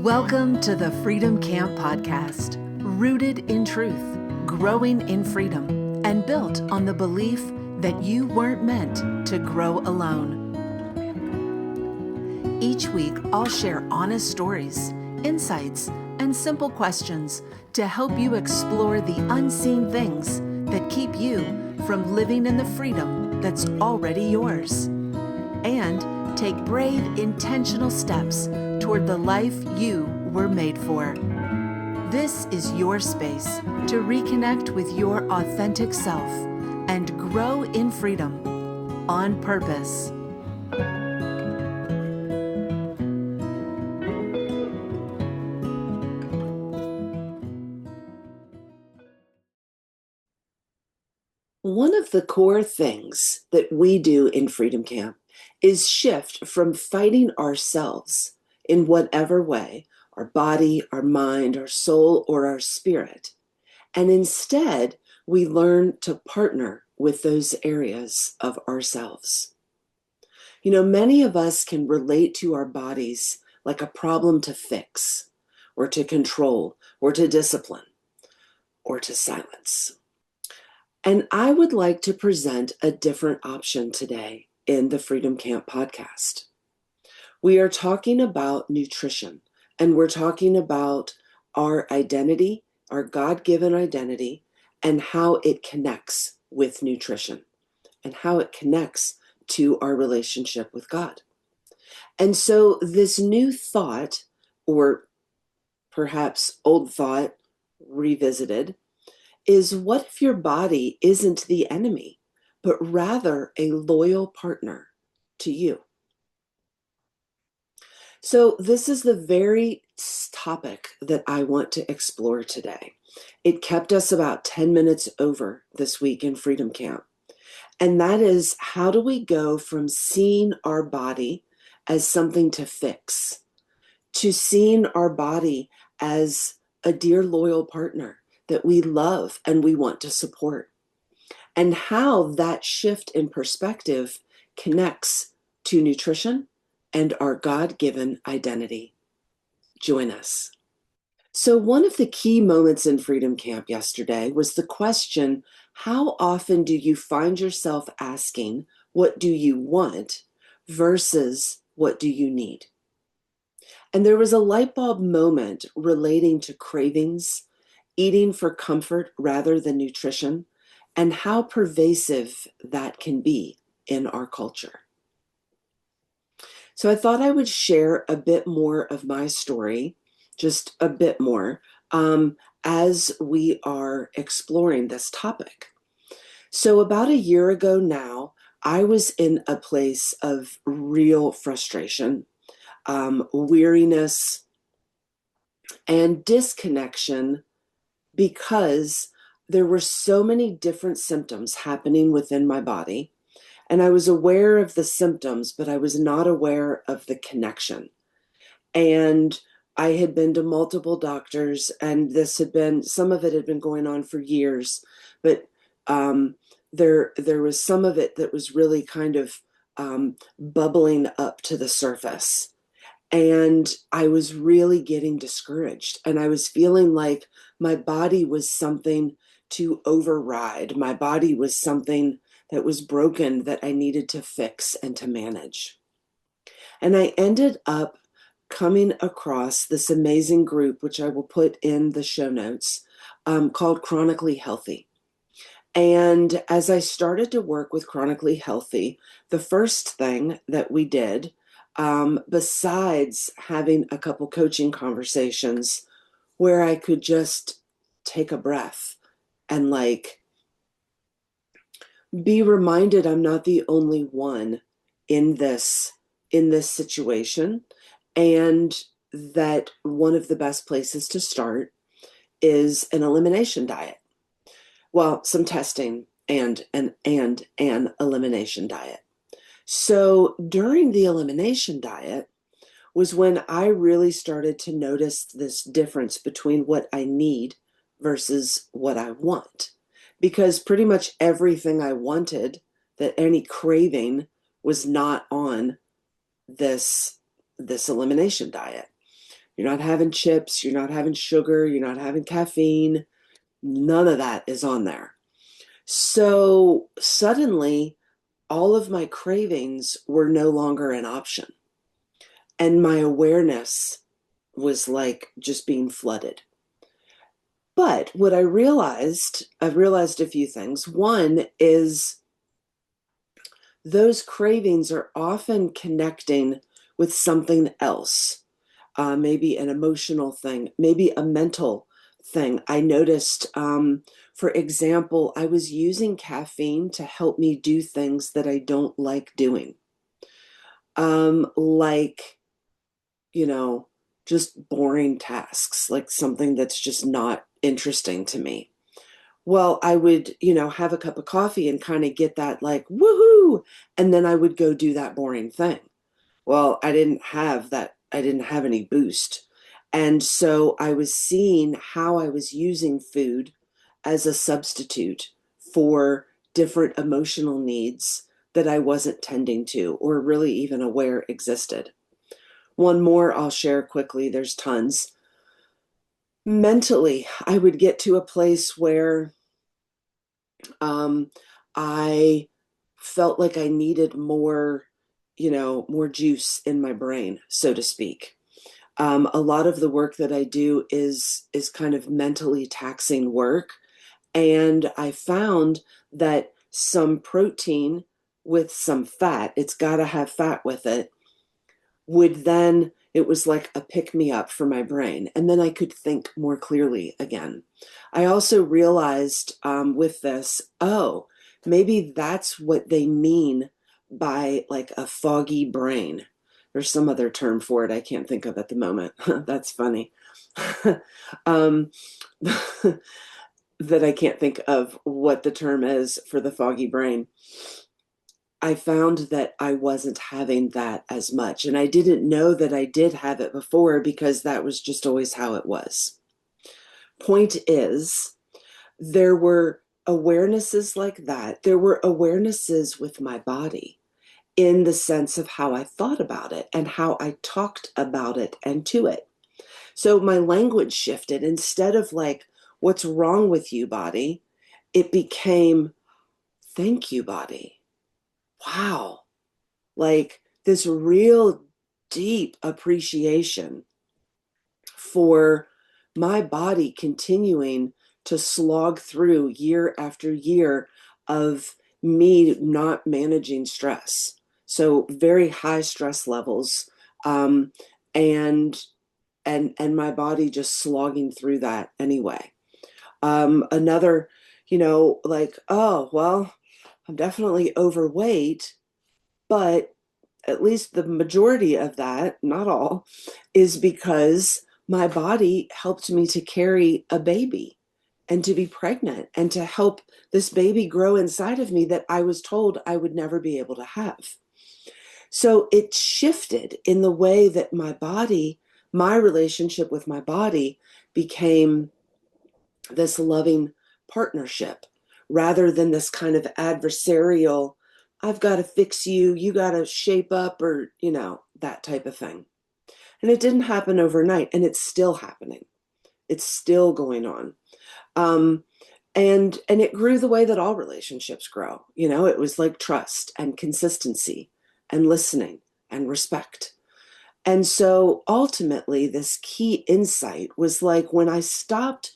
Welcome to the Freedom Camp Podcast, rooted in truth, growing in freedom, and built on the belief that you weren't meant to grow alone. Each week, I'll share honest stories, insights, and simple questions to help you explore the unseen things that keep you from living in the freedom that's already yours, and take brave, intentional steps toward the life you were made for. This is your space to reconnect with your authentic self and grow in freedom on purpose. One of the core things that we do in Freedom Camp is shift from fighting ourselves in whatever way, our body, our mind, our soul, or our spirit. And instead, we learn to partner with those areas of ourselves. You know, many of us can relate to our bodies like a problem to fix, or to control, or to discipline, or to silence. And I would like to present a different option today in the Freedom Camp podcast. We are talking about nutrition, and we're talking about our identity, our God-given identity, and how it connects with nutrition and how it connects to our relationship with God. And so this new thought, or perhaps old thought revisited, is what if your body isn't the enemy, but rather a loyal partner to you? So this is the very topic that I want to explore today. It kept us about 10 minutes over this week in Freedom Camp. And that is, how do we go from seeing our body as something to fix to seeing our body as a dear loyal partner that we love and we want to support, and how that shift in perspective connects to nutrition and our God-given identity. Join us. So one of the key moments in Freedom Camp yesterday was the question, how often do you find yourself asking, what do you want versus what do you need? And there was a light bulb moment relating to cravings, eating for comfort rather than nutrition, and how pervasive that can be in our culture. So I thought I would share a bit more of my story, just a bit more, as we are exploring this topic. So about a year ago now, I was in a place of real frustration, weariness, and disconnection, because there were so many different symptoms happening within my body. And I was aware of the symptoms, but I was not aware of the connection. And I had been to multiple doctors, and some of it had been going on for years, but there was some of it that was really kind of bubbling up to the surface. And I was really getting discouraged, and I was feeling like my body was something to override. My body was something that was broken that I needed to fix and to manage. And I ended up coming across this amazing group, which I will put in the show notes, called Chronically Healthy. And as I started to work with Chronically Healthy, the first thing that we did, besides having a couple coaching conversations where I could just take a breath and be reminded I'm not the only one in this situation, and that one of the best places to start is an elimination diet. Well, some testing and an elimination diet. So during the elimination diet was when I really started to notice this difference between what I need versus what I want. Because pretty much everything I wanted, that any craving, was not on this elimination diet. You're not having chips, you're not having sugar, you're not having caffeine. None of that is on there. So suddenly, all of my cravings were no longer an option. And my awareness was like just being flooded. But what I've realized a few things. One is those cravings are often connecting with something else, maybe an emotional thing, maybe a mental thing. I noticed, for example, I was using caffeine to help me do things that I don't like doing, like, you know, just boring tasks, like something that's just not interesting to me. Well, I would, have a cup of coffee and kind of get that like, woohoo. And then I would go do that boring thing. Well, I didn't have that. I didn't have any boost. And so I was seeing how I was using food as a substitute for different emotional needs that I wasn't tending to or really even aware existed. One more I'll share quickly. There's tons. Mentally, I would get to a place where I felt like I needed more, more juice in my brain, so to speak. A lot of the work that I do is kind of mentally taxing work, and I found that some protein with some fat, it's got to have fat with it, would then it was like a pick me up for my brain, and then I could think more clearly again. I also realized with this, oh, maybe that's what they mean by like a foggy brain. There's some other term for it I can't think of at the moment. That's funny. um, that I can't think of what the term is for the foggy brain. I found that I wasn't having that as much. And I didn't know that I did have it before because that was just always how it was. Point is, there were awarenesses like that. There were awarenesses with my body in the sense of how I thought about it and how I talked about it and to it. So my language shifted. Instead of like, what's wrong with you, body? It became, thank you, body. Wow. Like this real deep appreciation for my body continuing to slog through year after year of me not managing stress. So very high stress levels, um, and and my body just slogging through that anyway. Another, like, oh well, I'm definitely overweight, but at least the majority of that, not all, is because my body helped me to carry a baby and to be pregnant and to help this baby grow inside of me that I was told I would never be able to have. So it shifted in the way that my body, my relationship with my body became this loving partnership rather than this kind of adversarial, I've got to fix you, you got to shape up, or, that type of thing. And it didn't happen overnight, and it's still happening. It's still going on. Um, and it grew the way that all relationships grow. It was like trust and consistency and listening and respect. And so ultimately, this key insight was like when I stopped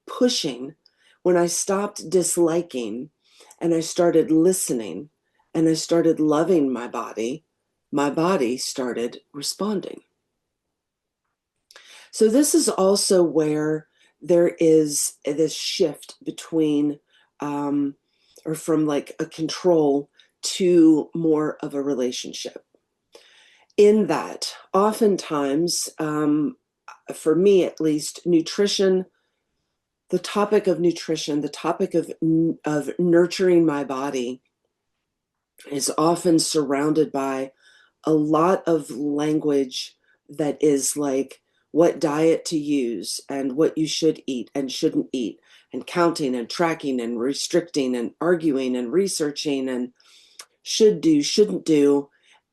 pushing, when I stopped disliking, and I started listening, and I started loving my body started responding. So this is also where there is this shift between, or from like a control to more of a relationship. In that, oftentimes, for me at least, nutrition, the topic of nutrition, the topic of nurturing my body is often surrounded by a lot of language that is like what diet to use and what you should eat and shouldn't eat, and counting and tracking and restricting and arguing and researching and should do, shouldn't do,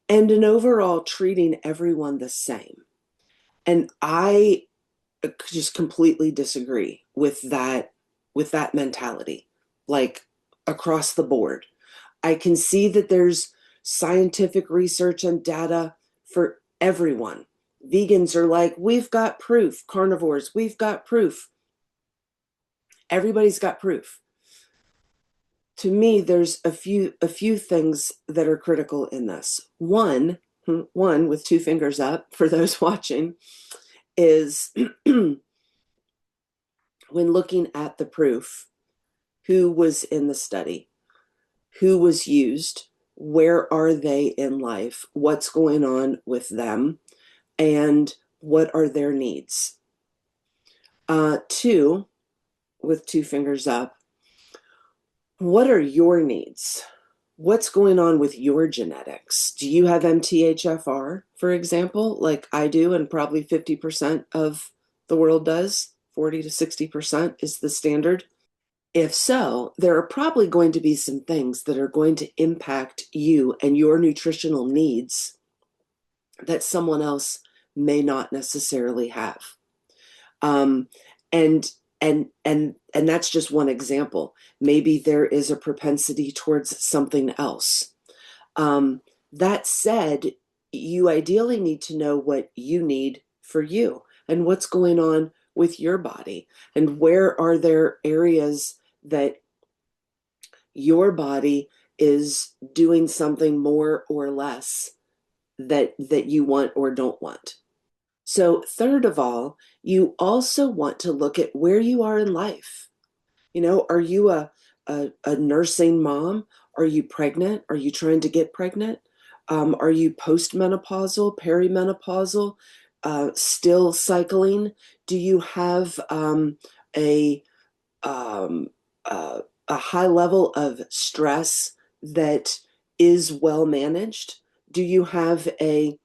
and an overall treating everyone the same. And I just completely disagree with that mentality, like across the board. I can see that there's scientific research and data for everyone. Vegans are like, we've got proof. Carnivores, we've got proof. Everybody's got proof. To me, there's a few things that are critical in this. One with two fingers up for those watching, is when looking at the proof, who was in the study, who was used, where are they in life, what's going on with them, and what are their needs. Two, with two fingers up, what are your needs? What's going on with your genetics? Do you have MTHFR, for example, like I do, and probably 50% of the world does? 40 to 60% is the standard. If so, there are probably going to be some things that are going to impact you and your nutritional needs that someone else may not necessarily have. Um, and and that's just one example. Maybe there is a propensity towards something else. That said, you ideally need to know what you need for you and what's going on with your body, and where are there areas that your body is doing something more or less that you want or don't want. So third of all, you also want to look at where you are in life. You know, are you a nursing mom? Are you pregnant? Are you trying to get pregnant? Are you postmenopausal, perimenopausal, still cycling? Do you have a, um, a high level of stress that is well managed? Do you have a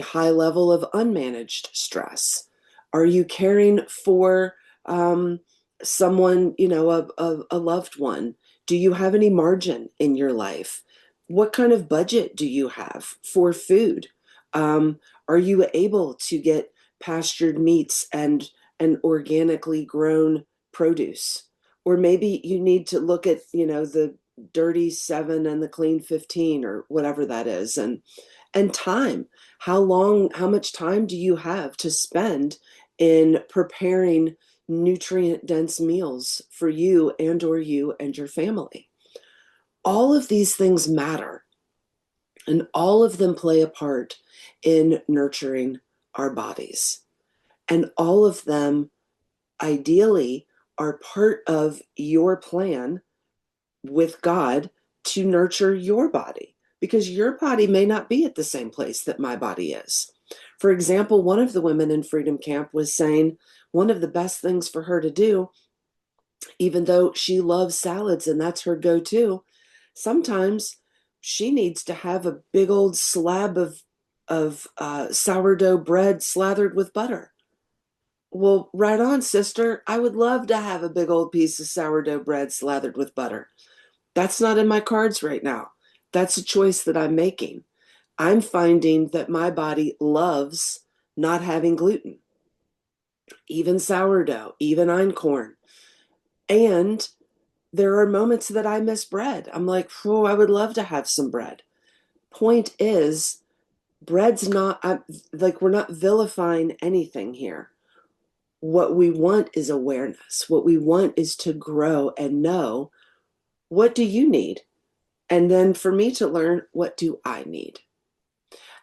high level of unmanaged stress? Are you caring for someone, you know, a loved one? Do you have any margin in your life? What kind of budget do you have for food? Are you able to get pastured meats and organically grown produce? Or maybe you need to look at, you know, the dirty 7 and the clean 15 or whatever that is. And time. How much time do you have to spend in preparing nutrient dense meals for you and your family? All of these things matter, and all of them play a part in nurturing our bodies. And all of them ideally are part of your plan with God to nurture your body, because your body may not be at the same place that my body is. For example, one of the women in Freedom Camp was saying one of the best things for her to do, even though she loves salads and that's her go-to, sometimes she needs to have a big old slab of sourdough bread slathered with butter. Well, right on, sister. I would love to have a big old piece of sourdough bread slathered with butter. That's not in my cards right now. That's a choice that I'm making. I'm finding that my body loves not having gluten, even sourdough, even einkorn. And there are moments that I miss bread. I'm like, oh, I would love to have some bread. Point is, bread's not, like, we're not vilifying anything here. What we want is awareness. What we want is to grow and know, what do you need? And then for me to learn, what do I need?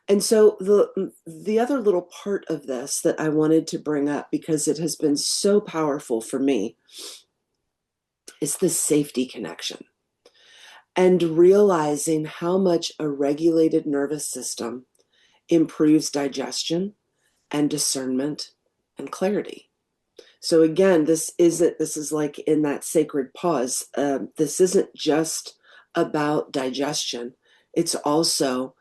And so the other little part of this that I wanted to bring up, because it has been so powerful for me, is the safety connection, and realizing how much a regulated nervous system improves digestion and discernment and clarity. So again, this is like in that sacred pause. This isn't just about digestion. It's also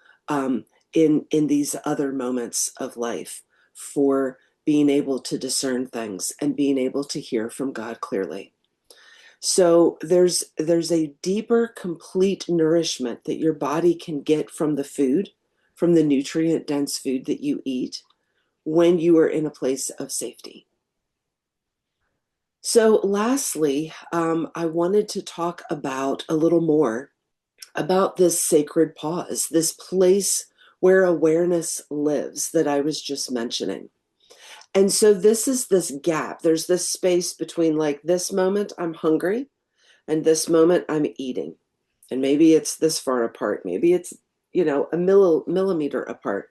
in these other moments of life for being able to discern things and being able to hear from God clearly. So there's a deeper, complete nourishment that your body can get from the food, from the nutrient-dense food that you eat when you are in a place of safety. So lastly, I wanted to talk about a little more about this sacred pause, this place where awareness lives that I was just mentioning. And so this is this gap. There's this space between like this moment I'm hungry and this moment I'm eating. And maybe it's this far apart. Maybe it's, a millimeter apart.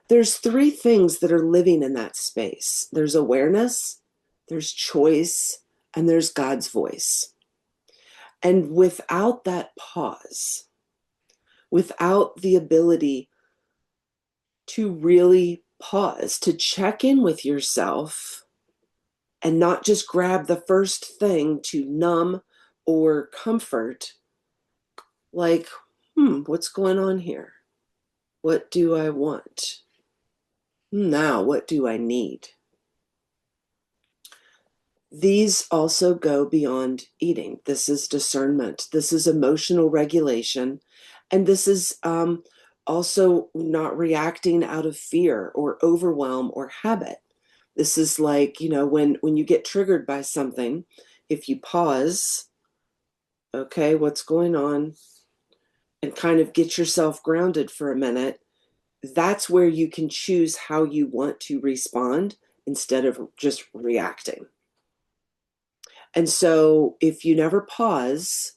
There's three things that are living in that space. There's awareness, there's choice, and there's God's voice. And without that pause, without the ability to really pause, to check in with yourself and not just grab the first thing to numb or comfort, like, what's going on here? What do I want? Now, what do I need? These also go beyond eating. This is discernment. This is emotional regulation. And this is also not reacting out of fear or overwhelm or habit. This is like, when you get triggered by something, if you pause, okay, what's going on, and kind of get yourself grounded for a minute, that's where you can choose how you want to respond instead of just reacting. And so if you never pause,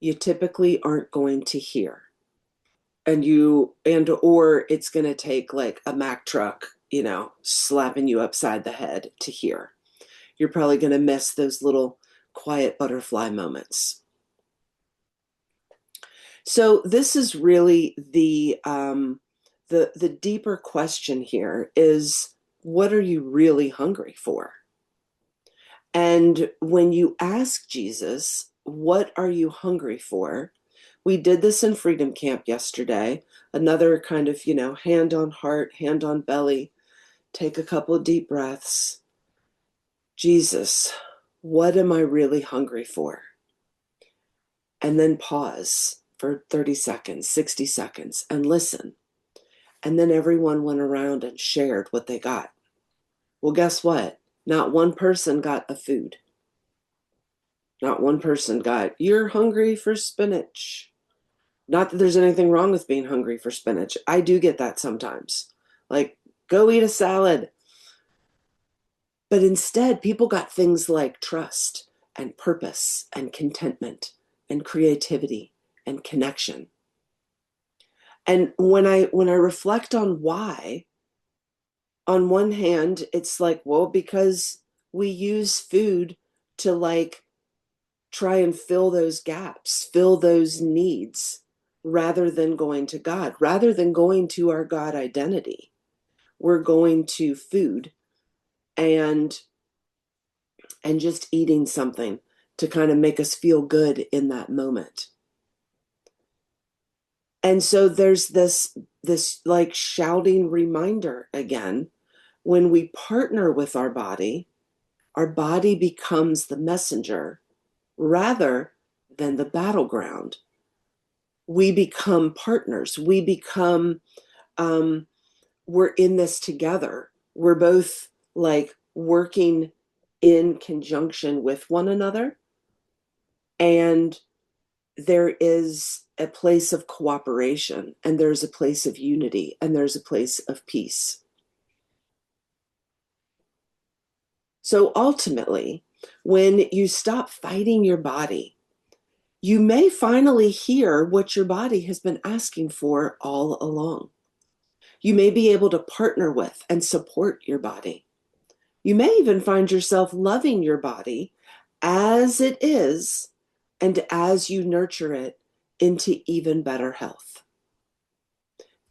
you typically aren't going to hear. Or it's going to take like a Mack truck, slapping you upside the head to hear. You're probably going to miss those little quiet butterfly moments. So this is really the deeper question here is, what are you really hungry for? And when you ask Jesus, what are you hungry for? We did this in Freedom Camp yesterday, another kind of, hand on heart, hand on belly, take a couple of deep breaths. Jesus, what am I really hungry for? And then pause for 30 seconds, 60 seconds, and listen. And then everyone went around and shared what they got. Well, guess what? Not one person got a food. Not one person got, you're hungry for spinach. Not that there's anything wrong with being hungry for spinach. I do get that sometimes. Like, go eat a salad. But instead, people got things like trust and purpose and contentment and creativity and connection. And when I reflect on why, on one hand, it's like, well, because we use food to like try and fill those gaps, fill those needs, rather than going to God, rather than going to our God identity. We're going to food and just eating something to kind of make us feel good in that moment. And so there's this like shouting reminder again, when we partner with our body becomes the messenger rather than the battleground. We become partners. We become, we're in this together. We're both like working in conjunction with one another. And there is a place of cooperation, and there's a place of unity, and there's a place of peace. So ultimately, when you stop fighting your body, you may finally hear what your body has been asking for all along. You may be able to partner with and support your body. You may even find yourself loving your body as it is and as you nurture it into even better health.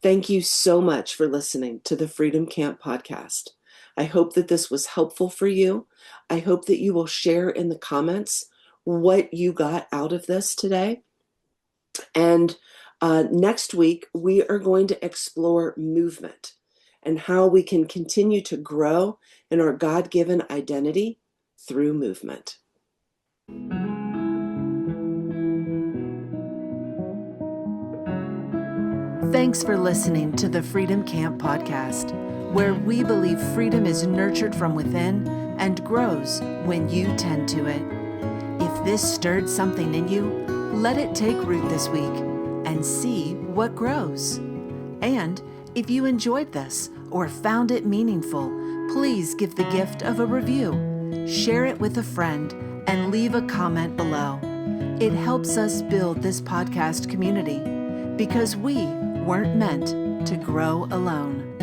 Thank you so much for listening to the Freedom Camp podcast. I hope that this was helpful for you. I hope that you will share in the comments what you got out of this today. And next week, we are going to explore movement and how we can continue to grow in our God-given identity through movement. Thanks for listening to the Freedom Camp podcast, where we believe freedom is nurtured from within and grows when you tend to it. If this stirred something in you, let it take root this week and see what grows. And if you enjoyed this or found it meaningful, please give the gift of a review, share it with a friend, and leave a comment below. It helps us build this podcast community because we weren't meant to grow alone.